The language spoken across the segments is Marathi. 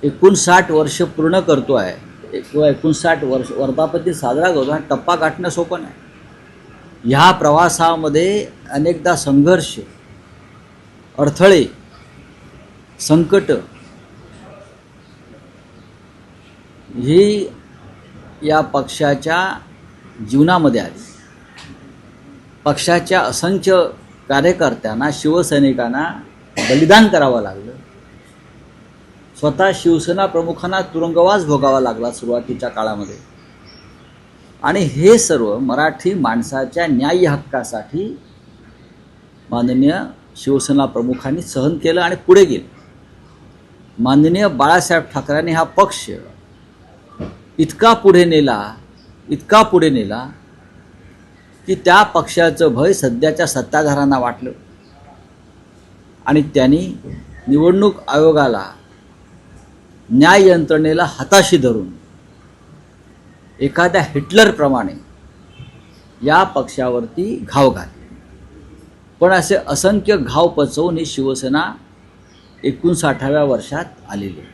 59 वर्ष पूर्ण करतो आहे किंवा 59 वर्ष वर्धापती साजरा करतो, हा टप्पा गाठणं सोपं नाही. ह्या प्रवासामध्ये अनेकदा संघर्ष, अडथळे, संकट ही या पक्षाच्या जीवनामध्ये आली. पक्षाच्या असंख्य कार्यकर्त्यांना, शिवसैनिकांना बलिदान करावं लागलं. स्वतः शिवसेना प्रमुखांना तुरुंगवास भोगावा लागला सुरुवातीच्या काळामध्ये. आणि हे सर्व मराठी माणसाच्या न्याय्य हक्कासाठी माननीय शिवसेना प्रमुखांनी सहन केलं आणि पुढे गेले. माननीय बाळासाहेब ठाकरेंनी हा पक्ष इतका पुढे नेला की त्या पक्षाचं भय सध्याच्या सत्ताधाऱ्यांना वाटलं आणि त्यांनी निवडणूक आयोगाला, न्याय यंत्रणेला हाताशी धरून एखाद्या हिटलरप्रमाणे या पक्षावरती घाव घातले. पण असे असंख्य घाव पचवून ही शिवसेना 59व्या वर्षात आलेली आहे.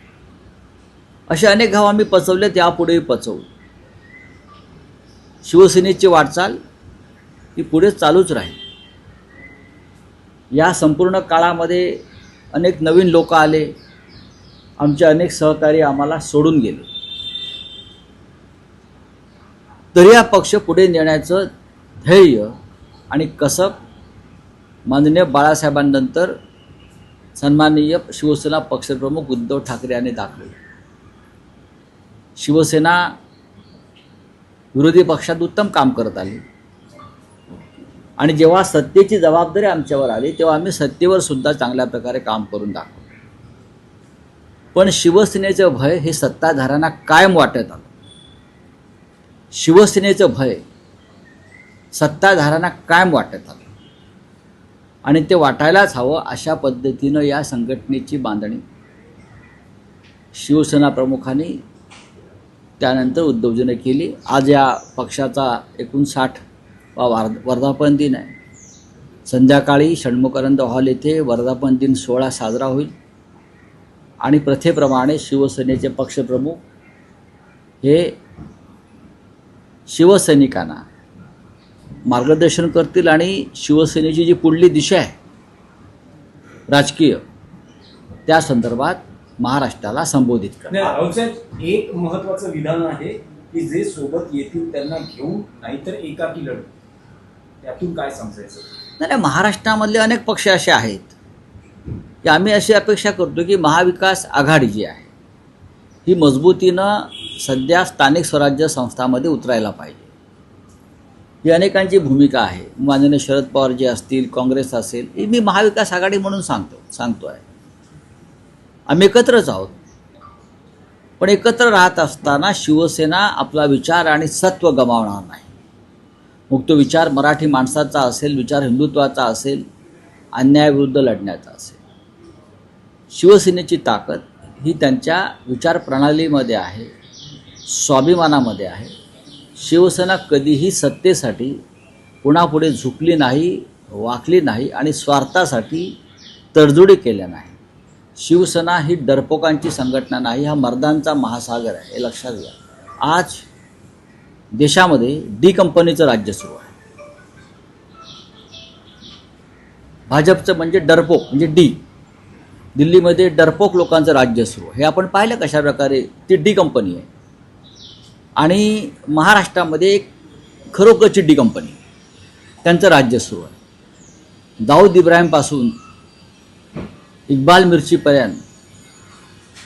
असे अनेक घाव आम्ही पचवलेत, यापुढेही पचवू. शिवसेनेची वाटचाल ही पुढे चालूच राहील. या संपूर्ण काळामध्ये अनेक नवीन लोक आले, आमचे अनेक सहकारी आम्हाला सोडून गेले, तरी हा पक्ष पुढे नेण्याचं ध्येय आणि कसब माननीय बाळासाहेबांनंतर सन्माननीय शिवसेना पक्षप्रमुख उद्धव ठाकरे यांनी दाखवले. शिवसेना विरोधी पक्षात उत्तम काम करत आली आणि जेव्हा सत्तेची जबाबदारी आमच्यावर आली तेव्हा आम्ही सत्तेवर सुद्धा चांगल्या प्रकारे काम करून दाखवलं. पण शिवसेनेचं भय हे सत्ताधाऱ्यांना कायम वाटत आलं. शिवसेनेचं भय सत्ताधाऱ्यांना कायम वाटत आलं आणि ते वाटायलाच हवं. अशा पद्धतीनं या संघटनेची बांधणी शिवसेना प्रमुखांनी त्यानंतर उद्धवजीने केली. आज या पक्षाचा 59वा वर्धापन दिन आहे. संध्याकाळी षण्मुखानंद हॉल येथे वर्धापन दिन सोहळा साजरा होईल आणि प्रथेप्रमाणे शिवसेनेचे पक्षप्रमुख हे शिवसैनिकांना मार्गदर्शन करतील आणि शिवसेनेची जी पुढली दिशा आहे राजकीय, त्या संदर्भात महाराष्ट्राला संबोधित करतात. एक महत्त्वाचं विधान आहे की जे सोबत येतील त्यांना घेऊन, नाहीतर एकाकी लढू. त्यातून काय समजायचं? नाही, महाराष्ट्रामधले अनेक पक्ष असे आहेत की आम्ही अशी अपेक्षा करतो की महाविकास आघाडी जी आहे ही मजबूतीनं सध्या स्थानिक स्वराज्य संस्थांमध्ये उतरायला पाहिजे. ही अनेकांची भूमिका आहे. माननीय शरद पवार जे असतील, काँग्रेस असेल, ही मी महाविकास आघाडी म्हणून सांगतो आहे. आम्ही एकत्रच आहोत. पण एकत्र राहत असताना शिवसेना आपला विचार आणि सत्व गमावणार नाही. मग तो विचार मराठी माणसाचा असेल, विचार हिंदुत्वाचा असेल, अन्यायाविरुद्ध लढण्याचा असेल. शिवसेनेची ताकद ही त्यांच्या विचारप्रणालीमध्ये आहे, स्वाभिमानामध्ये आहे. शिवसेना कधीही सत्तेसाठी पुढे झुकली नाही, वाकली नाही आणि स्वार्थासाठी तडजोडी केल्या नाही. शिवसेना ही डरपोकांची संघटना नाही, हा मर्दांचा महासागर आहे, हे लक्षात घ्या. आज देशामध्ये डी कंपनीचं राज्य सुरू आहे. भाजपचं म्हणजे डरपोक, म्हणजे डी. दिल्लीमध्ये डरपोक लोकांचं राज्य सुरू आहे. हे आपण पाहिलं कशा प्रकारे ती डी कंपनी आहे. आणि महाराष्ट्रामध्ये एक खरोखरची डी कंपनी, त्यांचं राज्य सुरू आहे. दाऊद इब्राहिमपासून इक्बाल मिर्चीपर्यंत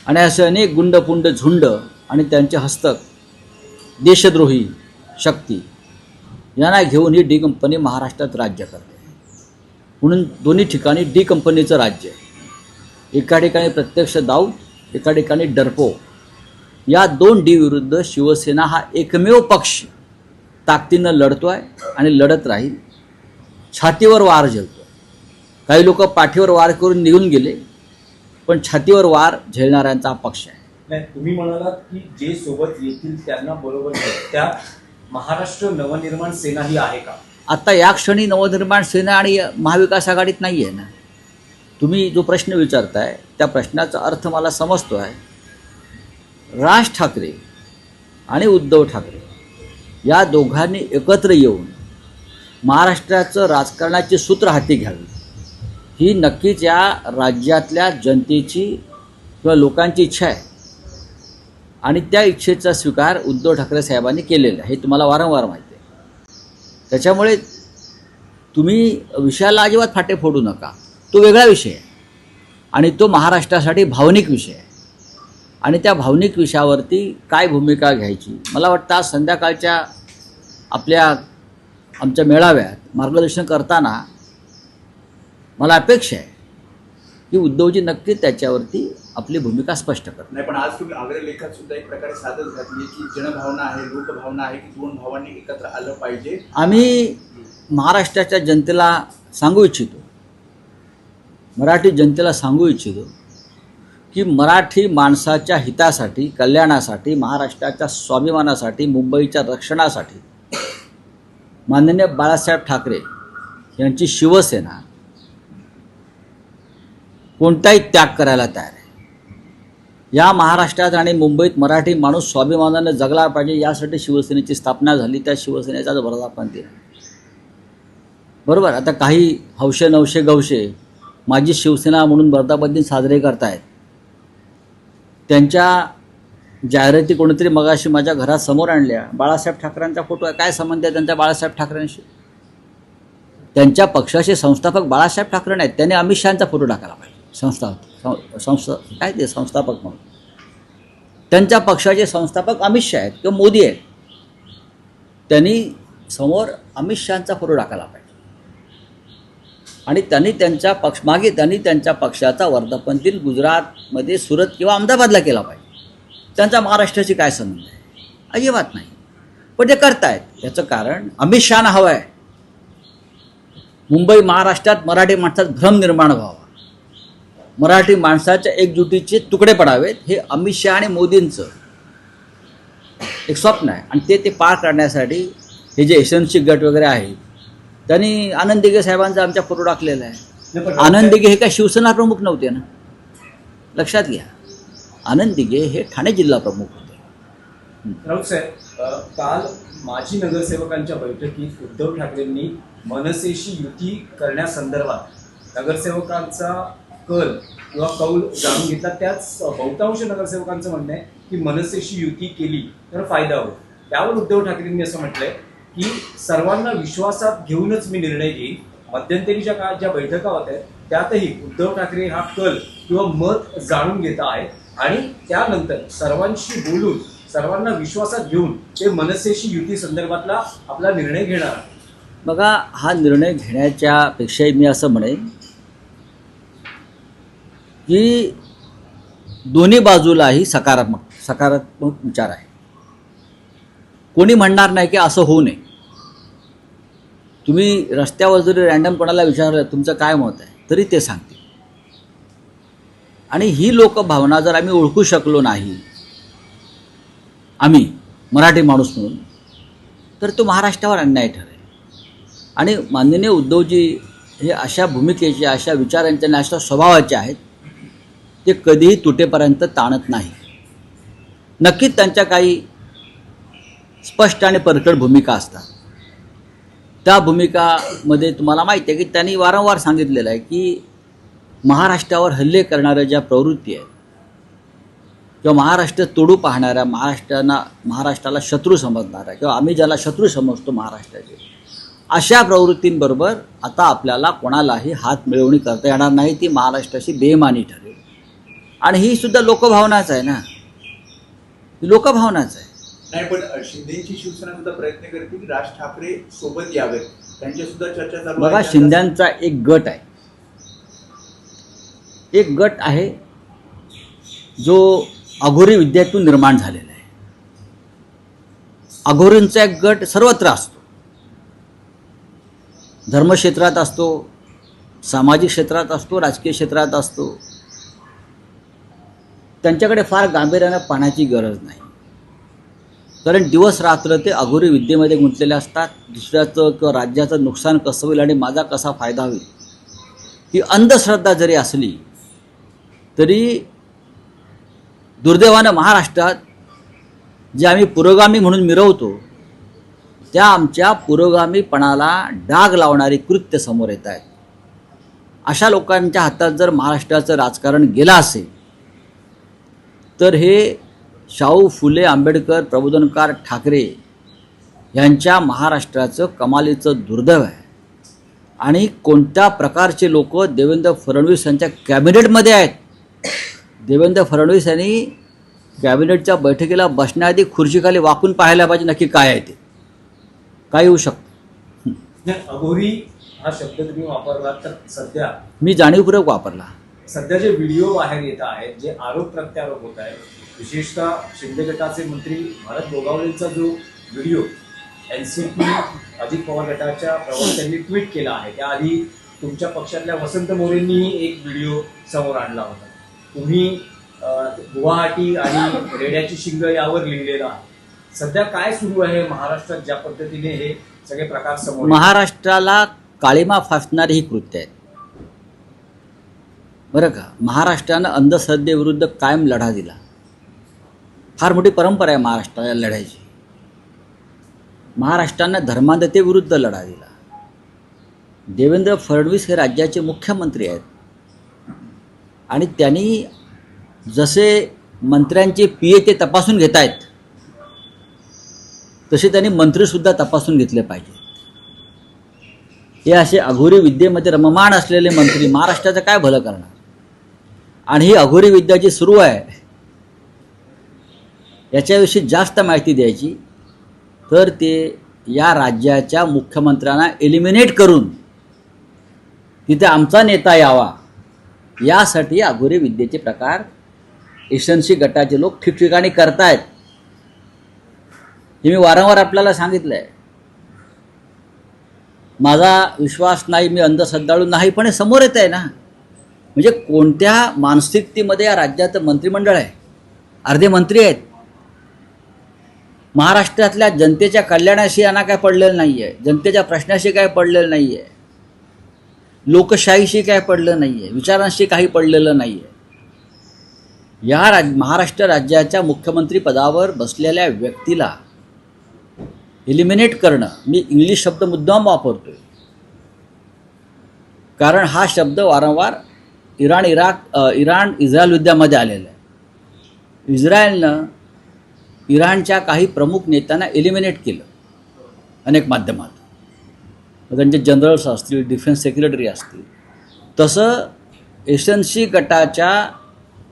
आणि असे अनेक गुंडपुंड झुंड आणि त्यांचे हस्तक, देशद्रोही शक्ती यांना घेऊन ही डी कंपनी महाराष्ट्रात राज्य करते. म्हणून दोन्ही ठिकाणी डी कंपनीचं राज्य आहे. एका ठिकाणी प्रत्यक्ष दाऊद, एका ठिकाणी डरपो. या दोन डी विरुद्ध शिवसेना हा एकमेव पक्ष ताकदीनं लढतो आहे आणि लढत राहील. छातीवर वार झेलतो. काही लोक पाठीवर वार करून निघून गेले, पण छातीवर वार झेलणाऱ्यांचा हा पक्ष आहे. नाही, तुम्ही म्हणालात की जे सोबत येतील त्यांना बरोबर घेऊन. त्या महाराष्ट्र नवनिर्माण सेना ही आहे का? आता या क्षणी नवनिर्माण सेना आणि महाविकास आघाडीत नाही आहे ना. तुम्ही जो प्रश्न विचारताय त्या प्रश्नाचा अर्थ मला समजतो आहे. राज ठाकरे आणि उद्धव ठाकरे या दोघांनी एकत्र येऊन महाराष्ट्राचं राजकारणाची सूत्र हाती घ्यावी, ही नक्कीच या राज्यातल्या जनतेची किंवा लोकांची इच्छा आहे. आणि त्या इच्छेचा स्वीकार उद्धव ठाकरे साहेबांनी केलेला आहे, हे तुम्हाला वारंवार माहिती आहे. त्याच्यामुळे तुम्ही विषयाला अजिबात फाटे फोडू नका. तो वेगळा विषय आहे आणि तो महाराष्ट्रासाठी भावनिक विषय आहे. आणि त्या भावनिक विषयावरती काय भूमिका घ्यायची, मला वाटतं आज संध्याकाळच्या आमच्या मेळाव्यात मार्गदर्शन करताना मला अपेक्षा आहे की उद्धवजी नक्की त्याच्यावरती आपली भूमिका स्पष्ट करतात. नाही, पण आज तुम्ही अग्रलेखात सुद्धा एक प्रकारे साधच घातली की जनभावना आहे, लोकभावना आहे की दोन भावांनी एकत्र आलं पाहिजे. आम्ही महाराष्ट्राच्या जनतेला सांगू इच्छितो, मराठी जनतेला सांगू इच्छितो की मराठी माणसाच्या हितासाठी, कल्याणासाठी, महाराष्ट्राच्या स्वाभिमानासाठी, मुंबईच्या रक्षणासाठी माननीय बाळासाहेब ठाकरे यांची शिवसेना कोणताही त्याग करायला तयार आहे. या महाराष्ट्रात आणि मुंबईत मराठी माणूस स्वाभिमानाने जगला पाहिजे, यासाठी शिवसेनेची स्थापना झाली. त्या शिवसेनेचाच वर्धापन दिन आहे. बरोबर. आता काही हौशे नवशे गवशे माझी शिवसेना म्हणून वर्धापन दिन साजरे करतायत. त्यांच्या जाहिराती कोणीतरी मगाशी माझ्या घरात समोर आणल्या. बाळासाहेब ठाकरेंचा फोटो आहे. काय संबंध आहे त्यांचा बाळासाहेब ठाकरेंशी? त्यांच्या पक्षाचे संस्थापक बाळासाहेब ठाकरे नाहीत. त्यांनी अमित शहांचा फोटो टाकायला पाहिजे. संस्थापक म्हणून त्यांच्या पक्षाचे संस्थापक अमित शहा आहेत किंवा मोदी आहेत. त्यांनी समोर अमित शहांचा फोटो टाकायला पाहिजे. आणि त्यांनी त्यांच्या पक्षाचा वर्धापन दिन गुजरातमध्ये सुरत किंवा अहमदाबादला केला पाहिजे. त्यांचा महाराष्ट्राशी काय संबंध आहे? अजिबात नाही. पण ते करतायत. याचं कारण अमित शहांना हवं आहे मुंबई महाराष्ट्रात मराठी माणसात भ्रम निर्माण व्हावा, मराठी माणसाच्या एकजुटीचे तुकडे पडावेत, हे अमित शहा आणि मोदींचं एक स्वप्न आहे. आणि ते पार करण्यासाठी हे जे एसएनसी गट वगैरे आहेत त्यांनी आनंद दिघे साहेबांचा आमच्या फोटो टाकलेला आहे. आनंद दिघे हे काय शिवसेना प्रमुख नव्हते ना, लक्षात घ्या. आनंद दिघे हे ठाणे जिल्हा प्रमुख होते. राऊत साहेब, काल माजी नगरसेवकांच्या बैठकीत उद्धव ठाकरेंनी मनसेशी युती करण्यासंदर्भात नगरसेवकांचा कल किंवा कौल जाणून घेतला. त्याच बहुतांश नगरसेवकांचं म्हणणं आहे की मनसेशी युती केली तर फायदा होईल. त्यावर उद्धव ठाकरेंनी असं म्हटलंय की सर्वांना विश्वासात घेऊनच मी निर्णय घेईन. मध्यंतरीच्या काळात ज्या बैठका होत्या त्यातही उद्धव ठाकरे हा कल किंवा मत जाणून घेत आहेत आणि त्यानंतर सर्वांशी बोलून सर्वांना विश्वासात घेऊन ते मनसेशी युती संदर्भातला आपला निर्णय घेणार. बघा, हा निर्णय घेण्याच्या पेक्षाही मी असं म्हणेन की दोन्ही बाजूलाही सकारात्मक विचार आहे. कोणी म्हणणार नाही की असं होऊ नये. तुम्ही रस्त्यावर जरी रँडम कोणाला विचारलं तुमचं काय मत आहे तरी ते सांगतील. आणि ही लोकभावना जर आम्ही ओळखू शकलो नाही, आम्ही मराठी माणूस म्हणून, तर तो महाराष्ट्रावर अन्याय ठरेल. आणि माननीय उद्धवजी हे अशा भूमिकेचे, अशा विचारांचे आणि अशा स्वभावाचे आहेत, ते कधीही तुटेपर्यंत ताणत नाही. नक्कीच त्यांच्या काही स्पष्ट आणि परखड भूमिका असतात. त्या भूमिकामध्ये तुम्हाला माहिती आहे की त्यांनी वारंवार सांगितलेलं आहे की महाराष्ट्रावर हल्ले करणाऱ्या ज्या प्रवृत्ती आहेत किंवा महाराष्ट्र तोडू पाहणाऱ्या, महाराष्ट्राला शत्रू समजणाऱ्या किंवा आम्ही ज्याला शत्रू समजतो महाराष्ट्राचे, अशा प्रवृत्तींबरोबर आता आपल्याला कोणालाही हात मिळवणी करता येणार नाही. ती महाराष्ट्राची बेईमानी ठरेल. आणि ही सुद्धा लोकभावनाच आहे ना, ही लोकभावनाच आहे. नाही, पण शिंदेची शिवसेना सुद्धा प्रयत्न करते की राज ठाकरे सोबत यावेत, त्यांच्या सुद्धा चर्चा चालू आहे. बघा, शिंद्यांचा एक गट आहे, जो अघोरी विद्यातून निर्माण झालेला आहे. अघोरींचा एक गट सर्वत्र असतो, धर्मक्षेत्रात असतो, सामाजिक क्षेत्रात असतो, राजकीय क्षेत्रात असतो. त्यांच्याकडे फार गांभीर्यानं पाहण्याची गरज नाही, कारण दिवस रात्र ते अघोरी विद्येमध्ये गुंतलेले असतात. दुसऱ्याचं किंवा राज्याचं नुकसान कसं होईल आणि माझा कसा फायदा होईल, ही अंधश्रद्धा जरी असली तरी दुर्दैवानं महाराष्ट्रात जे आम्ही पुरोगामी म्हणून मिरवतो त्या आमच्या पुरोगामीपणाला डाग लावणारी कृत्य समोर येत आहेत. अशा लोकांच्या हातात जर महाराष्ट्राचं राजकारण गेलं असेल तर हे शाहू फुले आंबेडकर प्रबोधनकार ठाकरे यांच्या महाराष्ट्राचं कमालीचं दुर्दैव आहे. आणि कोणत्या प्रकारचे लोक देवेंद्र फडणवीस यांच्या कॅबिनेटमध्ये आहेत. देवेंद्र फडणवीस यांनी कॅबिनेटच्या बैठकीला बसण्याआधी खुर्चीखाली वाकून पाहायला पाहिजे नक्की काय आहे ते, काय येऊ शकतं. अघोरी हा शब्द तुम्ही वापरला तर सध्या मी जाणीवपूर्वक वापरला. सध्या जे व्हिडिओ बाहेर येत आहेत, जे आरोप प्रत्यारोप होत आहेत, विशेषतः शिंदे गटाचे मंत्री भारत गोगावलेंचा जो व्हिडिओ एनसीपी अजित पवार गटाच्या प्रवक्त्यांनी ट्विट केला आहे, त्याआधी तुमच्या पक्षातल्या वसंत मोरेंनीही एक व्हिडिओ समोर आणला होता. तुम्ही गुवाहाटी आणि रेड्याची शिंग यावर लिहिलेलं आहे. सध्या काय सुरू आहे महाराष्ट्रात, ज्या पद्धतीने हे सगळे प्रकार समोर महाराष्ट्राला काळीमा फासणारी ही कृत्य आहेत बरं का. महाराष्ट्रानं अंधश्रद्धेविरुद्ध कायम लढा दिला. फार मोठी परंपरा आहे महाराष्ट्राला लढायची. महाराष्ट्रानं धर्मांधतेविरुद्ध लढा दिला. देवेंद्र फडणवीस हे राज्याचे मुख्यमंत्री आहेत आणि त्यांनी जसे मंत्र्यांचे पीए ते तपासून घेत आहेत तसे त्यांनी मंत्रीसुद्धा तपासून घेतले पाहिजे. हे असे अघोरी विद्येमध्ये रममाण असलेले मंत्री महाराष्ट्राचं काय भलं करणार. आणि ही अघोरी विद्या जी सुरू आहे याच्याविषयी जास्त माहिती द्यायची तर ते या राज्याच्या मुख्यमंत्र्यांना एलिमिनेट करून तिथे आमचा नेता यावा यासाठी अघोरी विद्येचे प्रकार एसएनसी गटाचे लोक ठिकठिकाणी करतायत. हे मी वारंवार आपल्याला सांगितलं आहे. माझा विश्वास नाही, मी अंधश्रद्धाळू नाही, पण हे समोर येत आहे ना. म्हणजे कोणत्या मानसिकतेमध्ये या राज्याचं मंत्रिमंडळ आहे. अर्धे मंत्री आहेत. महाराष्ट्रातल्या जनतेच्या कल्याणाशी यांना काय पडलेलं नाही आहे. जनतेच्या प्रश्नाशी काय पडलेलं नाही आहे. लोकशाहीशी काय पडलं नाही आहे. विचारांशी काही पडलेलं नाही आहे. या महाराष्ट्र राज्याच्या मुख्यमंत्री पदावर बसलेल्या व्यक्तीला एलिमिनेट करणं, मी इंग्लिश शब्द मुद्दाम वापरतोय कारण हा शब्द वारंवार इराण इस्रायल युद्धामध्ये आलेला आहे. इस्रायलनं इराणच्या काही प्रमुख नेत्यांना एलिमिनेट केलं अनेक माध्यमात. त्यांचे जनरल्स असतील, डिफेन्स सेक्रेटरी असतील. तसं एसएनसी गटाच्या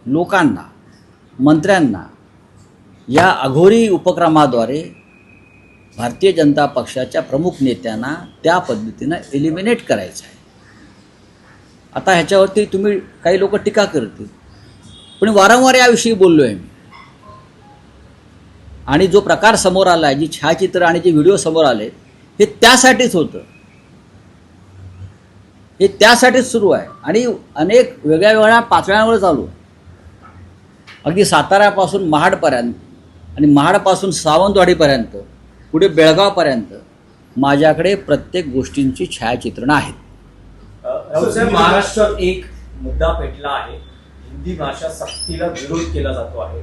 लोकांना, मंत्र्यांना या अघोरी उपक्रमाद्वारे भारतीय जनता पक्षाच्या प्रमुख नेत्यांना त्या पद्धतीनं एलिमिनेट करायचं आहे. आता ह्याच्यावरती तुम्ही काही लोक टीका करतील, पण वारंवार याविषयी बोललो आहे मी. आणि जो प्रकार समोर आला आहे, जी छायाचित्र आणि जे व्हिडिओ समोर आले, हे त्यासाठीच होतं. हे त्यासाठीच सुरू आहे आणि अनेक वेगळ्या वेगळ्या पातळ्यांवर चालू आहे. अगदी साताऱ्यापासून महाडपर्यंत आणि महाडपासून सावंतवाडीपर्यंत पुढे बेळगावपर्यंत माझ्याकडे प्रत्येक गोष्टींची छायाचित्रणं आहेत. महाराष्ट्रात एक मुद्दा पेटला आहे. हिंदी भाषा सक्तीला विरोध केला जातो आहे.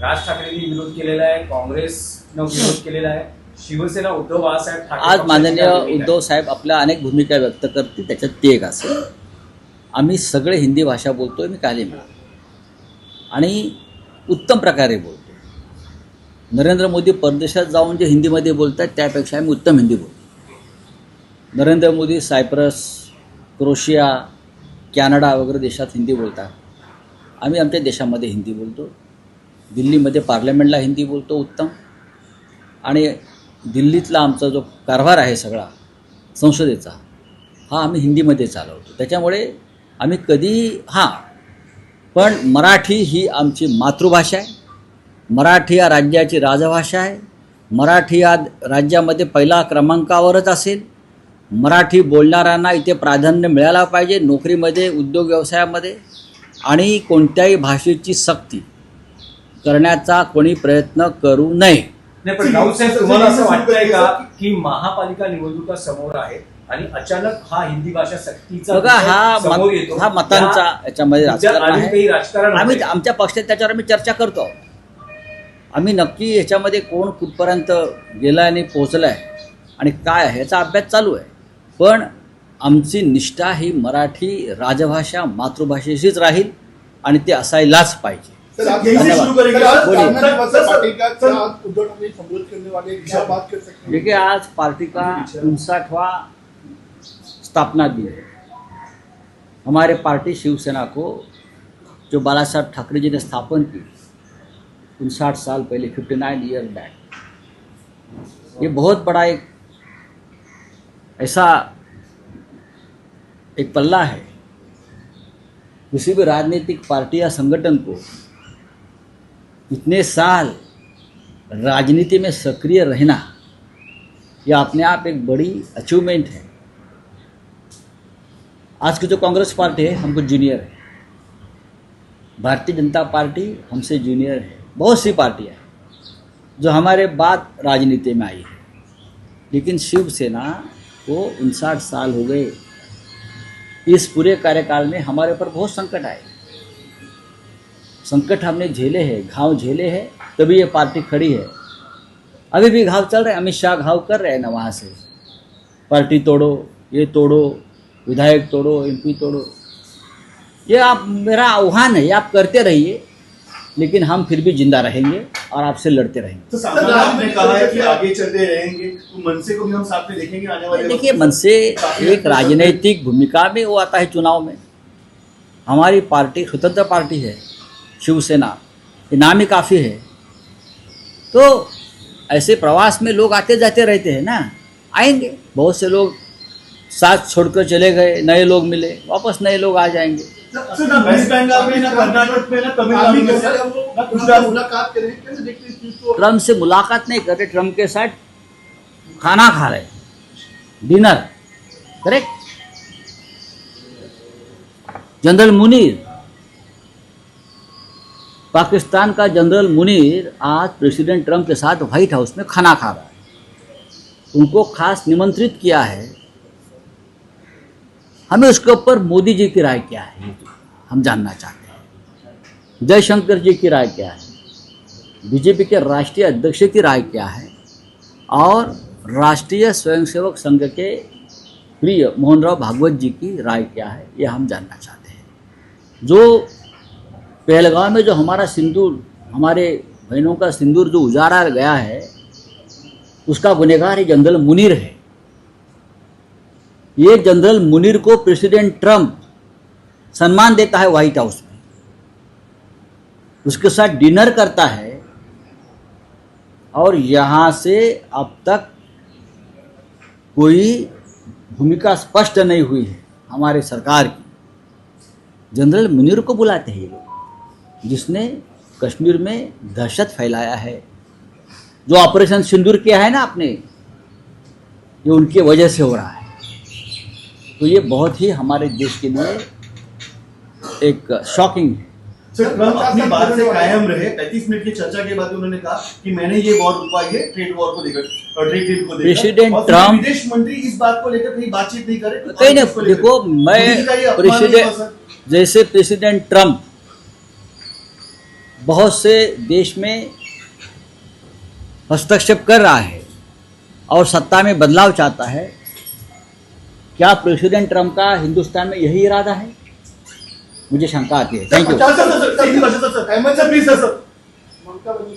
राज ठाकरेंनी विरोध केलेला आहे, काँग्रेसनं विरोध केलेला आहे, शिवसेना उद्धव बाळासाहेब ठाकरे आज माननीय उद्धव साहेब आपल्या अनेक भूमिका व्यक्त करतील, त्याच्यात ते एक असेल. आम्ही सगळे हिंदी भाषा बोलतोय, मी काले मिळालो आणि उत्तम प्रकारे बोलतो. नरेंद्र मोदी परदेशात जाऊन जे हिंदीमध्ये बोलतात त्यापेक्षा आम्ही उत्तम हिंदी बोलतो. नरेंद्र मोदी सायप्रस, क्रोशिया, कॅनडा वगैरे देशात हिंदी बोलतात. आम्ही आमच्या देशामध्ये हिंदी बोलतो. दिल्लीमध्ये पार्लमेंटला हिंदी बोलतो उत्तम. आणि दिल्लीतला आमचा जो कारभार आहे सगळा संसदेचा, हा आम्ही हिंदीमध्ये चालवतो. त्याच्यामुळे आम्ही कधी पण मराठी ही आमची मातृभाषा आहे. मराठी या राज्याची राजभाषा आहे. मराठी या राज्यामध्ये पहिला क्रमांकावरच असेल. मराठी बोलणाऱ्यांना इथे प्राधान्य मिळायला पाहिजे, नोकरीमध्ये, उद्योग व्यवसायामध्ये. आणि कोणत्याही भाषेची सक्ती करण्याचा कोणी प्रयत्न करू नये. नाही, पण राऊत साहेब, तुम्हाला असं वाटतंय का की महापालिका निवडणुका समोर आहेत आणि अचानक हा हिंदी भाषा सक्तीचा बघा हा समोर येतो. हा मतांचा याच्यामध्ये राजकारण अजून काही आहे. राजकारण आम्ही होतंय. आमच्या पक्षात त्याच्यावर आम्ही चर्चा करतो आहोत. आम्ही नक्की याच्यामध्ये कोण कुठपर्यंत गेलाय आणि पोहोचलाय आणि काय आहे याचा अभ्यास चालू आहे. पण आमची निष्ठा ही मराठी राजभाषा मातृभाषेशीच राहील आणि ते असायलाच पाहिजे. सर आप यही से धन्यवाद। शुरू करेंगे। सर, आज बोलिए। सामना दिवस है पार्टी का, क्या आप उद्धव ठाकरे संबोधित करने वाले हैं? क्या बात कर सकते हैं? देखिए आज पार्टी का 59वां स्थापना दिन है. हमारे पार्टी शिवसेना को जो बाला साहब ठाकरे जी ने स्थापन की 59 साल पहले, 59 ईयर बैक, ये बहुत बड़ा एक ऐसा एक पल्ला है. किसी भी राजनीतिक पार्टी या संगठन को इतने साल राजनीति में सक्रिय रहना यह अपने आप एक बड़ी अचीवमेंट है. आज की जो कांग्रेस पार्टी है हमको जूनियर है, भारतीय जनता पार्टी हमसे जूनियर है, बहुत सी पार्टियां हैं जो हमारे बाद राजनीति में आई है. लेकिन शिवसेना को 59 साल हो गए. इस पूरे कार्यकाल में हमारे ऊपर बहुत संकट आए. संकट हमने झेले हैं, घाव झेले हैं, तभी ये पार्टी खड़ी है. अभी भी घाव चल रहे हैं. अमित शाह घाव कर रहे हैं ना वहाँ से, पार्टी तोड़ो, ये तोड़ो, विधायक तोड़ो, एमपी तोड़ो. ये आप मेरा आह्वान है, ये आप करते रहिए, लेकिन हम फिर भी जिंदा रहेंगे और आपसे लड़ते रहेंगे. तो सामने आपने कहा है कि आगे चलते रहेंगे, तो मनसे को भी हम साथ में देखेंगे आने वाले देखिए मन से एक राजनीतिक भूमिका में वो आता है चुनाव में. हमारी पार्टी स्वतंत्र पार्टी है, शिवसेना, ये नाम ही काफ़ी है. तो ऐसे प्रवास में लोग आते जाते रहते हैं ना, आएंगे. बहुत से लोग साथ छोड़कर चले गए, नए लोग मिले, वापस नए लोग आ जाएंगे. सर, ना वेस्ट बंगाल में, ना कर्नाटक में, ना आप तमिलनाडु भी में, कैसे सर, वो ना उनसे गुजरात में. मुलाकात करें, कैसे देखते हैं इस चीज को? ट्रम्प से मुलाकात नहीं कर रहे, ट्रम्प के साथ खाना खा रहे, dinner. Correct. General Munir, Pakistan का जनरल मुनीर आज प्रेसिडेंट ट्रम्प के साथ व्हाइट हाउस में खाना खा रहा है. उनको खास निमंत्रित किया है. हमें उसके ऊपर मोदी जी की राय क्या है, हम जानना चाहते हैं. जयशंकर जी की राय क्या है, बीजेपी के राष्ट्रीय अध्यक्ष की राय क्या है, और राष्ट्रीय स्वयंसेवक संघ के प्रिय मोहन राव भागवत जी की राय क्या है, ये हम जानना चाहते हैं. जो पहलगाम में जो हमारा सिंदूर, हमारे बहनों का सिंदूर जो उजाड़ा गया है, उसका गुनहगार ये जनरल मुनीर है. ये जनरल मुनीर को प्रेसिडेंट ट्रम्प सम्मान देता है व्हाइट हाउस में, उसके साथ डिनर करता है, और यहाँ से अब तक कोई भूमिका स्पष्ट नहीं हुई है हमारे सरकार की. जनरल मुनीर को बुलाते हैं ये लोग, जिसने कश्मीर में दहशत फैलाया है. जो ऑपरेशन सिंदूर किया है ना आपने, ये उनकी वजह से हो रहा है. तो ये बहुत ही हमारे देश के लिए एक शॉकिंग है. सर, ट्रम्प अपनी बात से कायम रहे. 35 मिनट की चर्चा के बाद उन्होंने कहा कि मैंने ये वॉर रुकवाई है ट्रेड वॉर को लेकर और ट्रेड डील को लेकर. प्रेसिडेंट और फिर ट्रम्प- विदेश मंत्री इस बात को लेकर कहीं बातचीत नहीं करे. कहीं नहीं. देखो, मैं जैसे प्रेसिडेंट ट्रम्प बहुत से देश में हस्तक्षेप कर रहा है और सत्ता में बदलाव चाहता है, क्या प्रेसिडेंट ट्रम्प का हिंदुस्तान में यही इरादा है? मुझे शंका आती है. Thank you. Ahmed sir, please sir, Mamata Banerjee